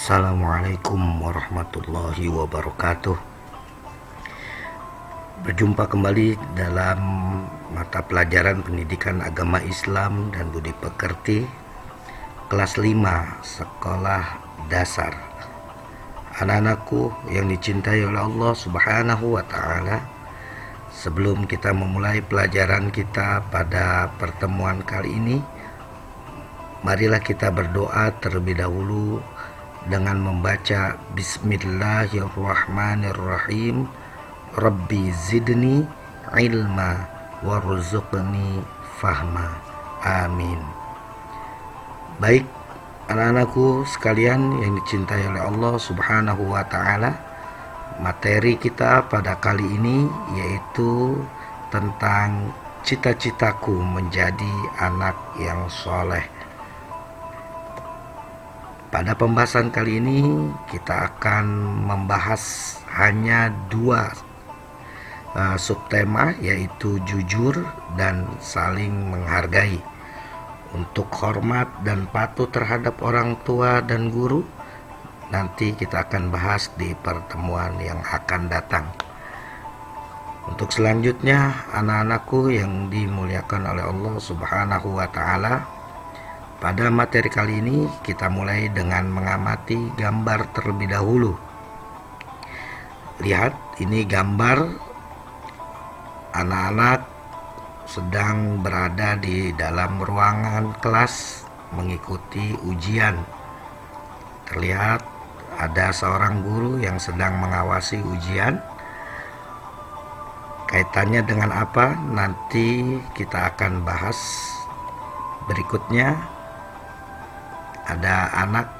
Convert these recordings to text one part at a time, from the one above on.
Assalamualaikum warahmatullahi wabarakatuh. Berjumpa kembali dalam mata pelajaran Pendidikan Agama Islam dan Budi Pekerti kelas 5 Sekolah Dasar. Anak-anakku yang dicintai oleh Allah Subhanahu wa taala, sebelum kita memulai pelajaran kita pada pertemuan kali ini, marilah kita berdoa terlebih dahulu dengan membaca Bismillahirrahmanirrahim. Rabbi zidni ilma warzuqni fahma. Amin. Baik, anak-anakku sekalian yang dicintai oleh Allah Subhanahu wa taala, materi kita pada kali ini yaitu tentang cita-citaku menjadi anak yang soleh. Pada pembahasan kali ini kita akan membahas hanya dua subtema, yaitu jujur dan saling menghargai. Untuk hormat dan patuh terhadap orang tua dan guru, nanti kita akan bahas di pertemuan yang akan datang. Untuk selanjutnya, anak-anakku yang dimuliakan oleh Allah Subhanahu wa taala, pada materi kali ini kita mulai dengan mengamati gambar terlebih dahulu. Lihat, ini gambar anak-anak sedang berada di dalam ruangan kelas mengikuti ujian. Terlihat ada seorang guru yang sedang mengawasi ujian. Kaitannya dengan apa? Nanti kita akan bahas berikutnya. Ada anak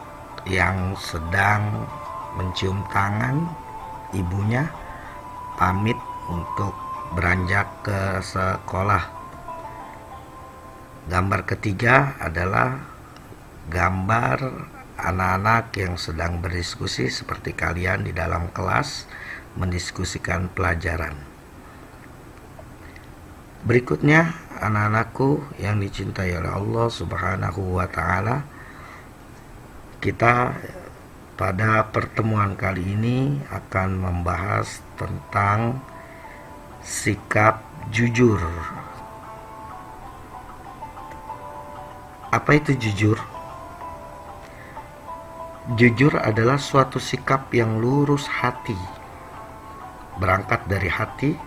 yang sedang mencium tangan ibunya, pamit untuk beranjak ke sekolah. Gambar ketiga adalah gambar anak-anak yang sedang berdiskusi seperti kalian di dalam kelas mendiskusikan pelajaran. Berikutnya, anak-anakku yang dicintai oleh Allah Subhanahu wa taala, kita pada pertemuan kali ini akan membahas tentang sikap jujur. Apa itu jujur? Jujur adalah suatu sikap yang lurus hati, berangkat dari hati,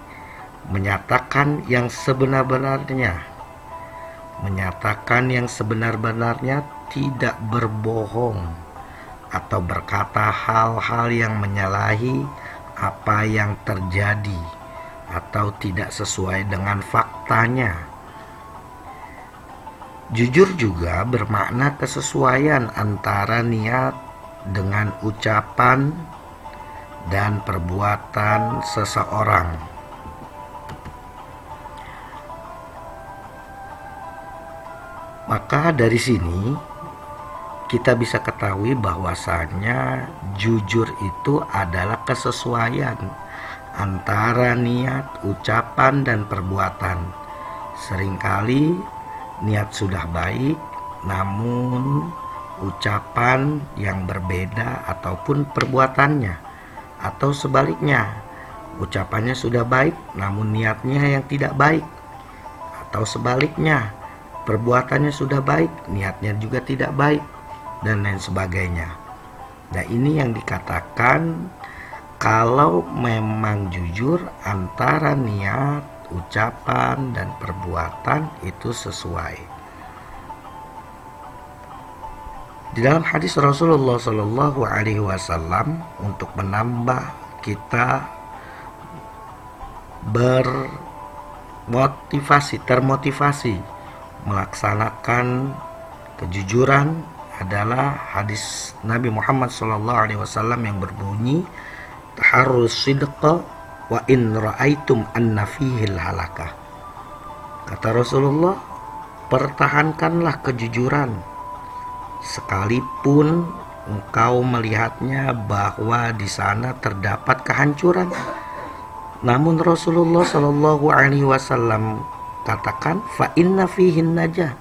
menyatakan yang sebenar-benarnya, tidak berbohong atau berkata hal-hal yang menyalahi apa yang terjadi atau tidak sesuai dengan faktanya. Jujur juga bermakna kesesuaian antara niat dengan ucapan dan perbuatan seseorang. Maka dari sini kita bisa ketahui bahwasanya jujur itu adalah kesesuaian antara niat, ucapan, dan perbuatan. Seringkali niat sudah baik, namun ucapan yang berbeda ataupun perbuatannya, atau sebaliknya, ucapannya sudah baik namun niatnya yang tidak baik, atau sebaliknya, perbuatannya sudah baik, niatnya juga tidak baik, dan lain sebagainya. Nah, ini yang dikatakan kalau memang jujur antara niat, ucapan, dan perbuatan itu sesuai. Di dalam hadis Rasulullah Shallallahu Alaihi Wasallam, untuk menambah kita termotivasi melaksanakan kejujuran, adalah hadis Nabi Muhammad SAW yang berbunyi, taharrus sidqa wa in ra'aitum anna fihil halakah. Kata Rasulullah, pertahankanlah kejujuran sekalipun engkau melihatnya bahwa di sana terdapat kehancuran. Namun Rasulullah SAW katakan, fa inna fihin najah,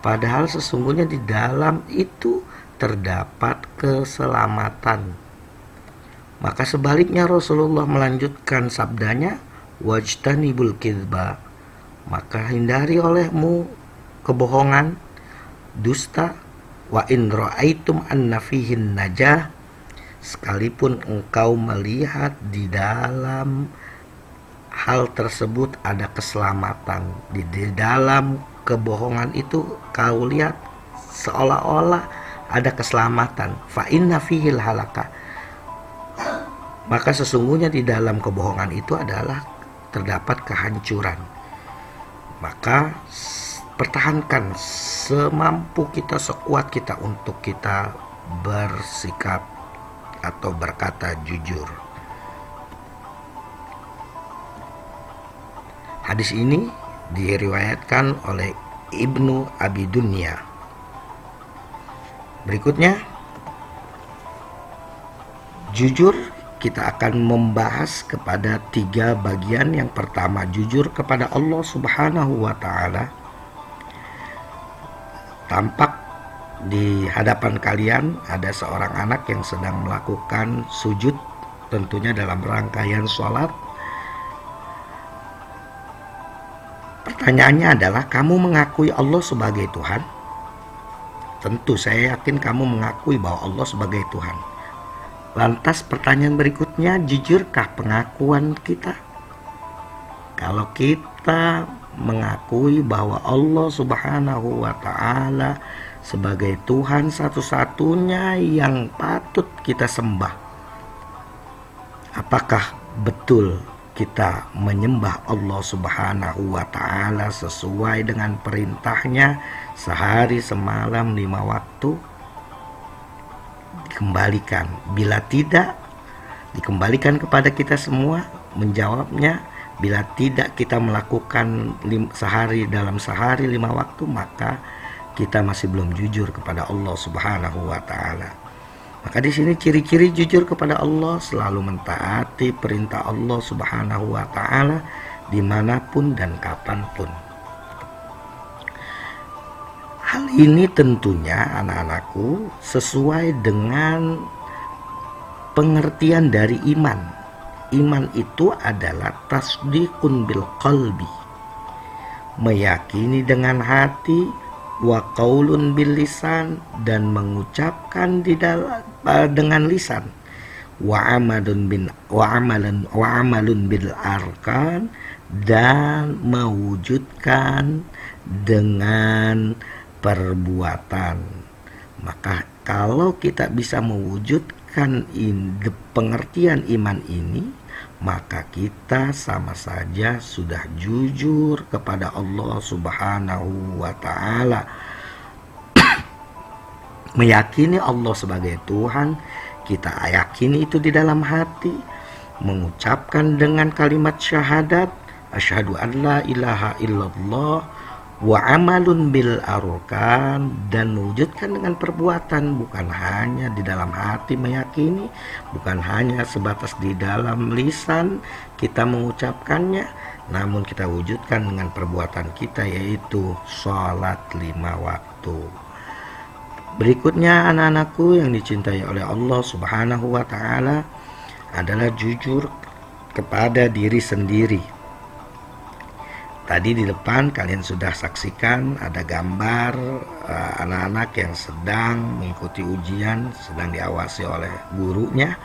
padahal sesungguhnya di dalam itu terdapat keselamatan. Maka sebaliknya Rasulullah melanjutkan sabdanya, wajtanibul kidba, maka hindari olehmu kebohongan, dusta, wa in ra'aitum anna fihin najah, sekalipun engkau melihat di dalam hal tersebut ada keselamatan, di dalam kebohongan itu kau lihat seolah-olah ada keselamatan, fa inna fihil halaka, maka sesungguhnya di dalam kebohongan itu adalah terdapat kehancuran. Maka pertahankan semampu kita, sekuat kita untuk kita bersikap atau berkata jujur. Hadis ini diriwayatkan oleh Ibnu Abi Dunya. Berikutnya, jujur kita akan membahas kepada 3 bagian. Yang pertama, jujur kepada Allah Subhanahu wa Ta'ala. Tampak di hadapan kalian ada seorang anak yang sedang melakukan sujud, tentunya dalam rangkaian sholat. Pertanyaannya adalah, kamu mengakui Allah sebagai Tuhan? Tentu saya yakin kamu mengakui bahwa Allah sebagai Tuhan. Lantas pertanyaan berikutnya, jujurkah pengakuan kita? Kalau kita mengakui bahwa Allah Subhanahu wa Ta'ala sebagai Tuhan satu-satunya yang patut kita sembah, apakah betul kita menyembah Allah Subhanahu wa Ta'ala sesuai dengan perintahnya sehari semalam 5 waktu? Dikembalikan. Bila tidak, dikembalikan kepada kita semua menjawabnya. Bila tidak kita melakukan dalam sehari 5 waktu, maka kita masih belum jujur kepada Allah Subhanahu wa Ta'ala. Maka di sini ciri-ciri jujur kepada Allah, selalu mentaati perintah Allah Subhanahu wa Ta'ala dimanapun dan kapanpun. Hal ini tentunya anak-anakku sesuai dengan pengertian dari iman. Iman itu adalah tasdiqun bil qalbi, meyakini dengan hati, wa qaulun bil lisan, dan mengucapkan dengan lisan, wa amalun bil arkan, dan mewujudkan dengan perbuatan. Maka kalau kita bisa mewujudkan pengertian iman ini, maka kita sama saja sudah jujur kepada Allah Subhanahu wa Ta'ala. Meyakini Allah sebagai Tuhan, kita yakini itu di dalam hati, mengucapkan dengan kalimat syahadat, asyhadu an la ilaha illallah, wa amalun bil arkan, dan mewujudkan dengan perbuatan, bukan hanya di dalam hati meyakini, bukan hanya sebatas di dalam lisan kita mengucapkannya, namun kita wujudkan dengan perbuatan kita, yaitu sholat 5 waktu. Berikutnya anak-anakku yang dicintai oleh Allah Subhanahu wa Ta'ala adalah jujur kepada diri sendiri. Tadi di depan kalian sudah saksikan ada gambar anak-anak yang sedang mengikuti ujian, sedang diawasi oleh gurunya.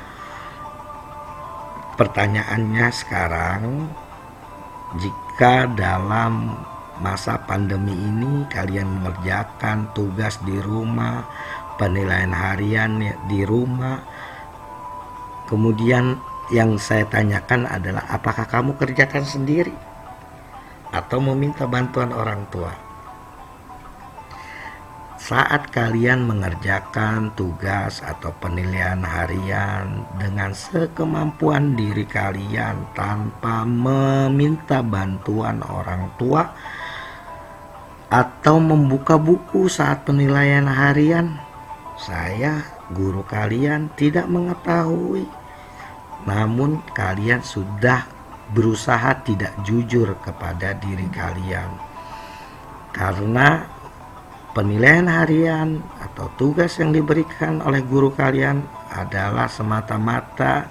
Pertanyaannya sekarang, jika dalam masa pandemi ini kalian mengerjakan tugas di rumah, penilaian harian di rumah, kemudian yang saya tanyakan adalah, apakah kamu kerjakan sendiri atau meminta bantuan orang tua? Saat kalian mengerjakan tugas atau penilaian harian dengan sekemampuan diri kalian tanpa meminta bantuan orang tua, atau membuka buku saat penilaian harian, saya guru kalian tidak mengetahui, namun kalian sudah berusaha tidak jujur kepada diri kalian. Karena penilaian harian atau tugas yang diberikan oleh guru kalian adalah semata-mata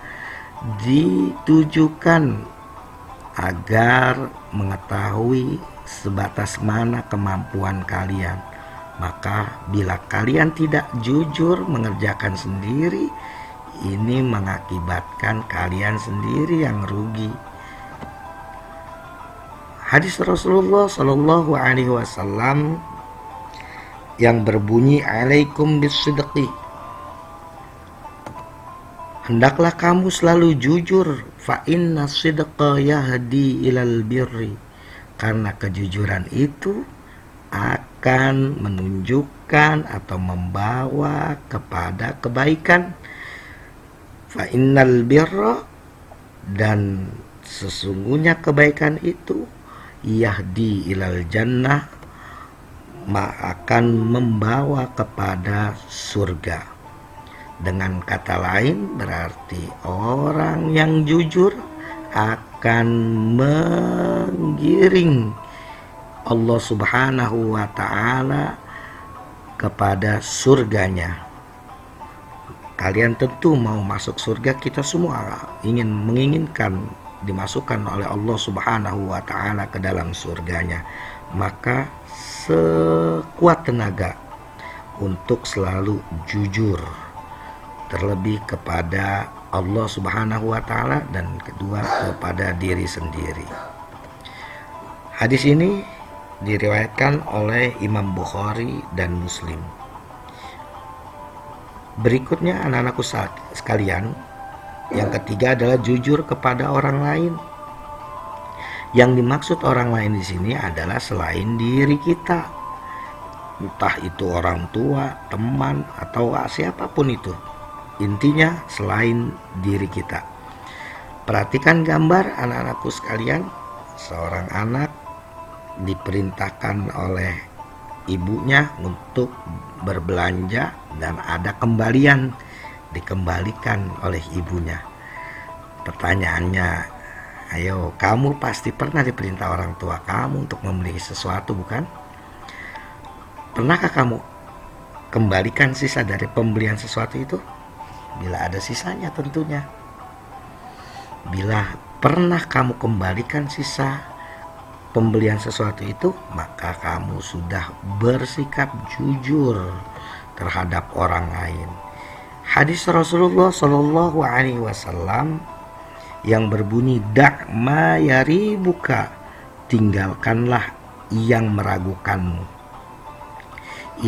ditujukan agar mengetahui sebatas mana kemampuan kalian. Maka bila kalian tidak jujur mengerjakan sendiri, ini mengakibatkan kalian sendiri yang rugi. Hadis Rasulullah Shallallahu Alaihi Wasallam yang berbunyi alaikum bisidqi, hendaklah kamu selalu jujur, fa inna sidqa yahdi ilal birri, karena kejujuran itu akan menunjukkan atau membawa kepada kebaikan. Fa innal birra, dan sesungguhnya kebaikan itu yahdi ilal jannah, akan membawa kepada surga. Dengan kata lain berarti orang yang jujur akan menggiring Allah Subhanahu wa ta'ala kepada surganya. Kalian tentu mau masuk surga, kita semua menginginkan dimasukkan oleh Allah Subhanahu wa ta'ala ke dalam surganya. Maka sekuat tenaga untuk selalu jujur, terlebih kepada Allah Subhanahu wa ta'ala, dan kedua kepada diri sendiri. Hadis ini diriwayatkan oleh Imam Bukhari dan Muslim. Berikutnya anak-anakku sekalian, yang ketiga adalah jujur kepada orang lain. Yang dimaksud orang lain di sini adalah selain diri kita, entah itu orang tua, teman, atau siapapun itu. Intinya selain diri kita. Perhatikan gambar anak-anakku sekalian. Seorang anak diperintahkan oleh ibunya untuk berbelanja dan ada kembalian, dikembalikan oleh ibunya. Pertanyaannya, ayo, kamu pasti pernah diperintah orang tua kamu untuk membeli sesuatu, bukan? Pernahkah kamu kembalikan sisa dari pembelian sesuatu itu? Bila ada sisanya tentunya. Bila pernah kamu kembalikan sisa pembelian sesuatu itu, maka kamu sudah bersikap jujur terhadap orang lain. Hadis Rasulullah Shallallahu Alaihi Wasallam yang berbunyi dak ma yaribuka, tinggalkanlah yang meragukanmu,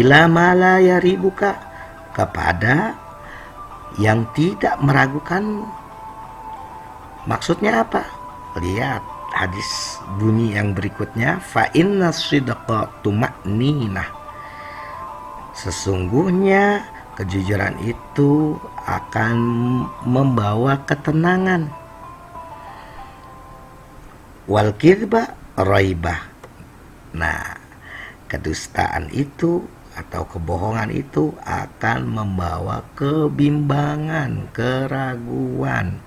ila ma la yaribuka, kepada yang tidak meragukanmu. Maksudnya apa? Lihat hadis bunyi yang berikutnya, fa inna sidqa tuma'ninah, sesungguhnya kejujuran itu akan membawa ketenangan. Wal kidba raibah, nah kedustaan itu atau kebohongan itu akan membawa kebimbangan, keraguan,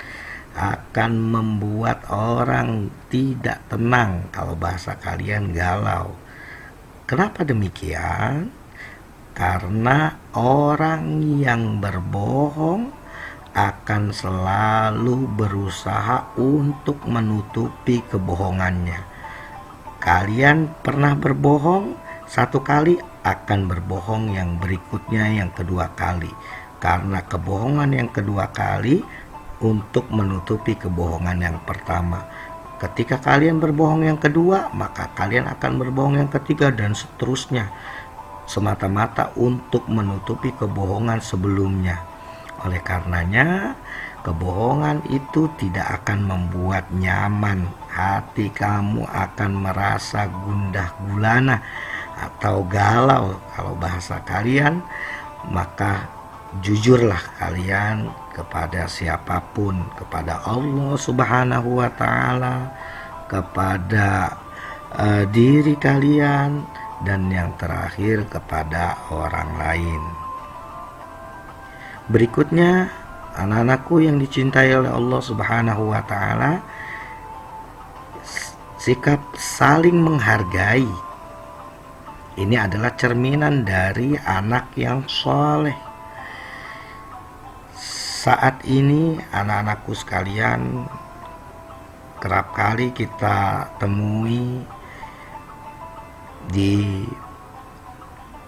akan membuat orang tidak tenang, kalau bahasa kalian galau. Kenapa demikian? Karena orang yang berbohong akan selalu berusaha untuk menutupi kebohongannya. Kalian pernah berbohong satu kali, akan berbohong yang berikutnya yang kedua kali, karena kebohongan yang kedua kali untuk menutupi kebohongan yang pertama. Ketika kalian berbohong yang kedua, maka kalian akan berbohong yang ketiga dan seterusnya, semata-mata untuk menutupi kebohongan sebelumnya. Oleh karenanya, kebohongan itu tidak akan membuat nyaman. Hati kamu akan merasa gundah gulana atau galau, kalau bahasa kalian. Maka jujurlah kalian kepada siapapun, kepada Allah Subhanahu wa ta'ala, kepada diri kalian, dan yang terakhir kepada orang lain. Berikutnya, anak-anakku yang dicintai oleh Allah Subhanahu wa ta'ala, sikap saling menghargai. Ini adalah cerminan dari anak yang soleh. Saat ini anak-anakku sekalian, kerap kali kita temui di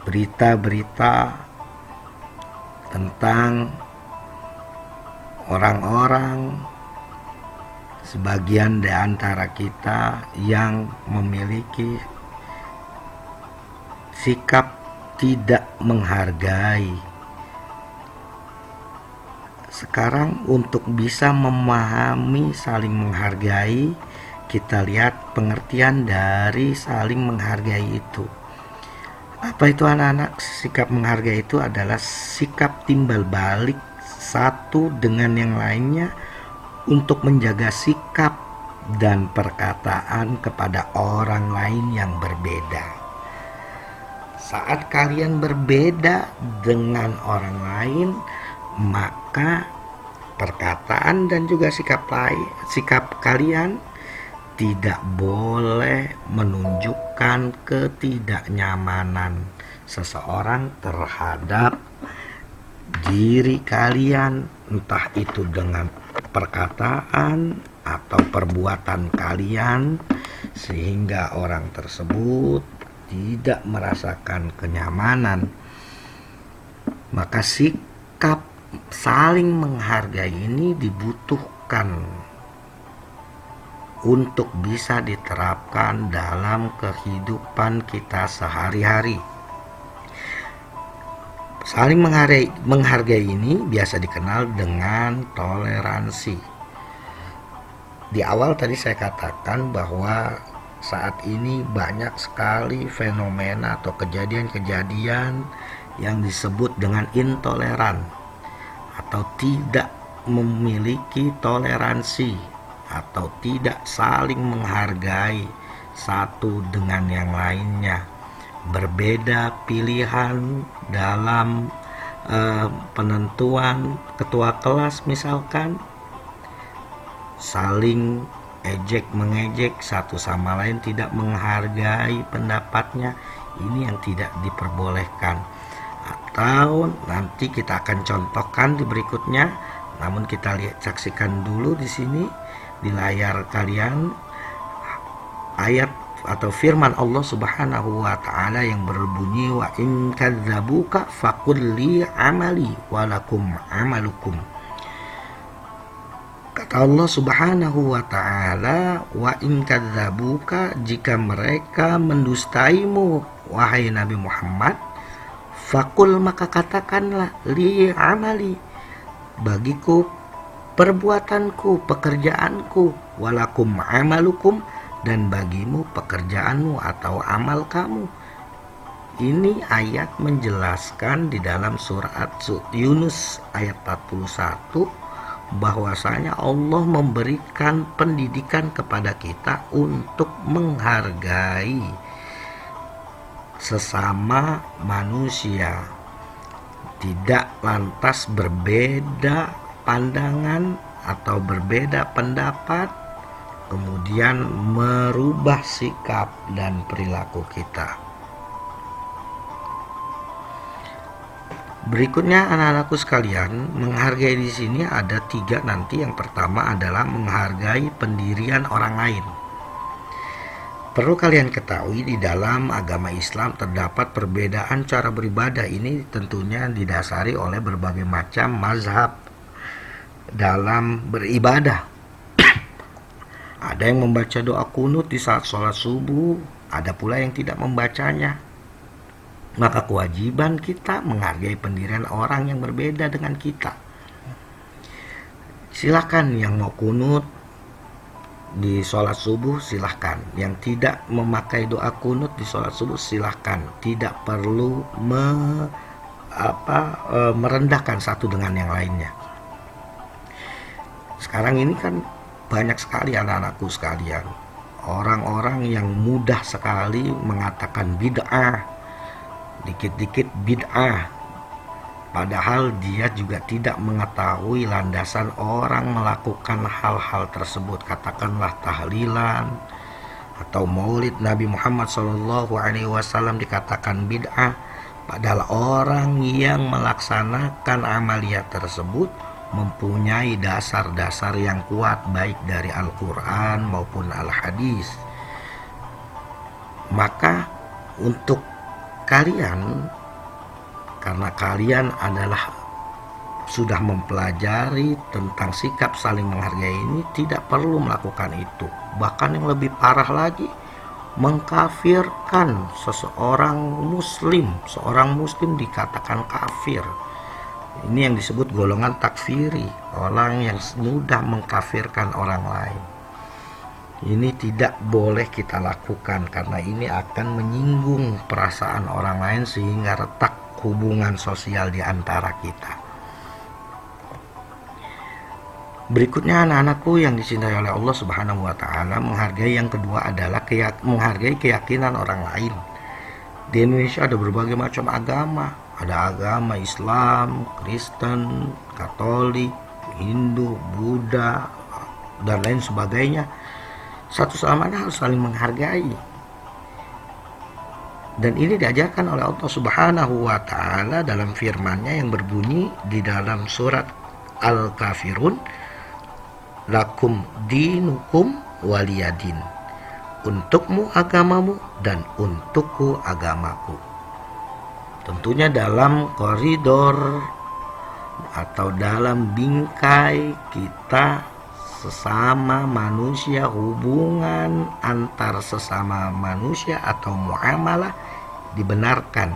berita-berita tentang orang-orang, sebagian di antara kita yang memiliki sikap tidak menghargai. Sekarang untuk bisa memahami saling menghargai, kita lihat pengertian dari saling menghargai itu. Apa itu anak-anak? Sikap menghargai itu adalah sikap timbal balik satu dengan yang lainnya untuk menjaga sikap dan perkataan kepada orang lain yang berbeda. Saat kalian berbeda dengan orang lain, maka perkataan dan juga sikap kalian tidak boleh menunjukkan ketidaknyamanan seseorang terhadap diri kalian, entah itu dengan perkataan atau perbuatan kalian, sehingga orang tersebut tidak merasakan kenyamanan. Maka sikap saling menghargai ini dibutuhkan untuk bisa diterapkan dalam kehidupan kita sehari-hari. Saling menghargai ini biasa dikenal dengan toleransi. Di awal tadi saya katakan bahwa saat ini banyak sekali fenomena atau kejadian-kejadian yang disebut dengan intoleran atau tidak memiliki toleransi atau tidak saling menghargai satu dengan yang lainnya. Berbeda pilihan dalam penentuan ketua kelas misalkan, saling ejek mengejek satu sama lain, tidak menghargai pendapatnya, ini yang tidak diperbolehkan. Atau nanti kita akan contohkan di berikutnya, namun kita saksikan dulu di sini di layar kalian ayat atau firman Allah Subhanahu wa taala yang berbunyi, wa in kadzabuka faqul li amali wa lakum amalukum. Kata Allah Subhanahu wa ta'ala, wa in kadzabuka, jika mereka mendustaimu wahai Nabi Muhammad, fakul, maka katakanlah, li amali, bagiku perbuatanku, pekerjaanku, walakum amalukum, dan bagimu pekerjaanmu atau amal kamu. Ini ayat menjelaskan di dalam surat Yunus ayat 41 bahwasanya Allah memberikan pendidikan kepada kita untuk menghargai sesama manusia, tidak lantas berbeda pandangan atau berbeda pendapat kemudian merubah sikap dan perilaku kita. Berikutnya anak-anakku sekalian, menghargai di sini ada 3 nanti. Yang pertama adalah menghargai pendirian orang lain. Perlu kalian ketahui di dalam agama Islam terdapat perbedaan cara beribadah. Ini tentunya didasari oleh berbagai macam mazhab dalam beribadah. Ada yang membaca doa kunut di saat sholat subuh, ada pula yang tidak membacanya. Maka kewajiban kita menghargai pendirian orang yang berbeda dengan kita. Silakan yang mau kunut di sholat subuh silahkan, yang tidak memakai doa kunut di sholat subuh silahkan, tidak perlu merendahkan satu dengan yang lainnya. Sekarang ini kan banyak sekali anak-anakku sekalian, orang-orang yang mudah sekali mengatakan bid'ah, dikit-dikit bid'ah, padahal dia juga tidak mengetahui landasan orang melakukan hal-hal tersebut. Katakanlah tahlilan atau maulid Nabi Muhammad SAW dikatakan bid'ah, padahal orang yang melaksanakan amaliyat tersebut mempunyai dasar-dasar yang kuat baik dari Al-Quran maupun Al-Hadis. Maka untuk kalian, karena kalian adalah sudah mempelajari tentang sikap saling menghargai ini, tidak perlu melakukan itu. Bahkan yang lebih parah lagi, mengkafirkan seorang muslim dikatakan kafir. Ini yang disebut golongan takfiri, orang yang mudah mengkafirkan orang lain. Ini tidak boleh kita lakukan karena ini akan menyinggung perasaan orang lain sehingga retak hubungan sosial di antara kita. Berikutnya anak-anakku yang dicintai oleh Allah Subhanahu wa taala, menghargai yang kedua adalah menghargai keyakinan orang lain. Di Indonesia ada berbagai macam agama. Ada agama Islam, Kristen, Katolik, Hindu, Buddha, dan lain sebagainya. Satu sama lain harus saling menghargai. Dan ini diajarkan oleh Allah Subhanahu wa taala dalam firman-Nya yang berbunyi di dalam surat Al-Kafirun, lakum dinukum waliyadin. Untukmu agamamu dan untukku agamaku. Tentunya dalam koridor atau dalam bingkai kita sesama manusia, hubungan antar sesama manusia atau muamalah dibenarkan.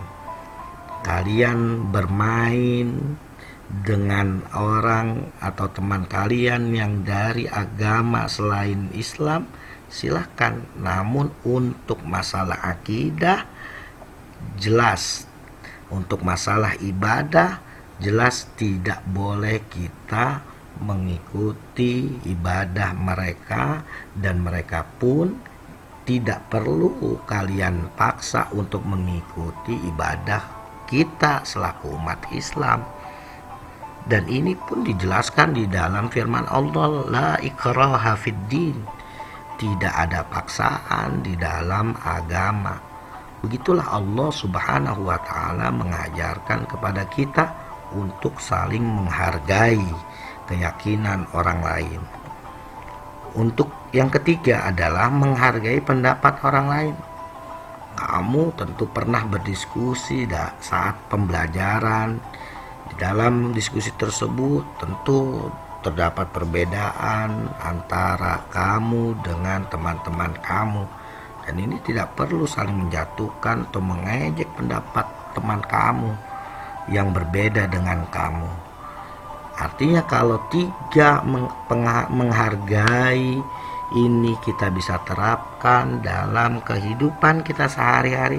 Kalian bermain dengan orang atau teman kalian yang dari agama selain Islam, silakan. Namun untuk masalah akidah jelas, untuk masalah ibadah jelas tidak boleh kita mengikuti ibadah mereka, dan mereka pun tidak perlu kalian paksa untuk mengikuti ibadah kita selaku umat Islam. Dan ini pun dijelaskan di dalam firman Allah, la ikraha fid din. Tidak ada paksaan di dalam agama. Begitulah Allah Subhanahu wa taala mengajarkan kepada kita untuk saling menghargai keyakinan orang lain. Untuk yang ketiga adalah menghargai pendapat orang lain. Kamu tentu pernah berdiskusi saat pembelajaran. Di dalam diskusi tersebut tentu terdapat perbedaan antara kamu dengan teman-teman kamu. Dan ini tidak perlu saling menjatuhkan atau mengejek pendapat teman kamu yang berbeda dengan kamu. Artinya kalau tiga menghargai ini kita bisa terapkan dalam kehidupan kita sehari-hari,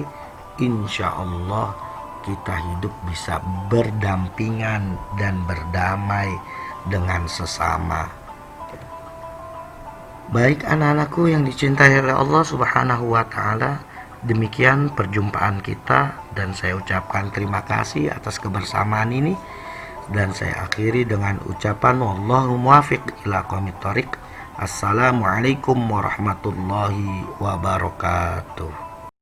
insya Allah kita hidup bisa berdampingan dan berdamai dengan sesama. Baik anak-anakku yang dicintai oleh Allah Subhanahu wa taala, demikian perjumpaan kita dan saya ucapkan terima kasih atas kebersamaan ini, dan saya akhiri dengan ucapan wallahu muwaffiq ila aqwamit thoriq. Assalamualaikum warahmatullahi wabarakatuh.